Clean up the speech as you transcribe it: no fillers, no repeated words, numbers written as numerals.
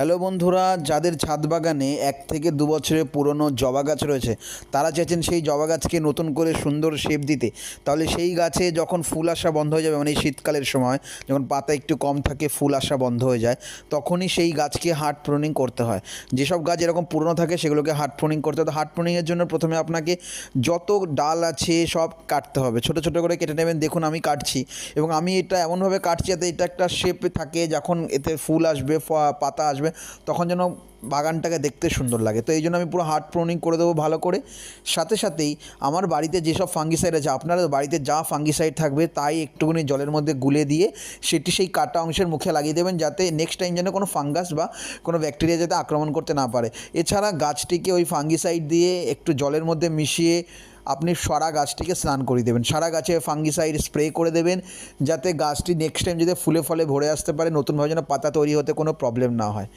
Hello বন্ধুরা, যাদের ছাদ বাগানে 1 থেকে 2 বছরের পুরনো জবা গাছ রয়েছে, তারা চাইছেন সেই জবা গাছকে নতুন করে সুন্দর শেপ দিতে। তাহলে সেই গাছে যখন ফুল আসা বন্ধ হয়ে যাবে, মানে এই শীতকালের সময় যখন পাতা একটু কম থাকে, ফুল আসা বন্ধ হয়ে যায়, তখনই সেই গাছকে হার্ড প্রুনিং করতে হয়। যেসব গাছ এরকম পুরনো থাকে সেগুলোকে হার্ড প্রুনিং করতে হয়। তো হার্ড প্রুনিংয়ের জন্য প্রথমে আপনাকে যত ডাল আছে সব কাটতে হবে, ছোটো ছোটো করে কেটে নেবেন। দেখুন আমি কাটছি, এবং আমি এটা এমনভাবে কাটছি যাতে এটা একটা শেপে থাকে। যখন এতে ফুল আসবে, পাতা আসবে, তখন যেন বাগানটাকে দেখতে সুন্দর লাগে। তো এই জন্য আমি পুরো হার্ড প্রুনিং করে দেবো ভালো করে। সাথে সাথেই আমার বাড়িতে যেসব ফাঙ্গিসাইড আছে, আপনারা বাড়িতে যা ফাঙ্গিসাইড থাকবে তাই একটুখানি জলের মধ্যে গুলে দিয়ে সেটি সেই কাটা অংশের মুখে লাগিয়ে দেবেন, যাতে নেক্সট টাইম যেন কোনো ফাঙ্গাস বা কোনো ব্যাকটেরিয়া যাতে আক্রমণ করতে না পারে। এছাড়া গাছটিকে ওই ফাঙ্গিসাইড দিয়ে একটু জলের মধ্যে মিশিয়ে আপনি সারা গাছটিকে স্নান করিয়ে দেবেন। সারা গাছে ফাঙ্গিসাইড স্প্রে করে দেবেন, যাতে গাছটি নেক্সট টাইম যদি ফুলে ফলে ভরে আসতে পারে, নতুনভাবে যেন পাতা তৈরি হতে কোনো প্রবলেম না হয়।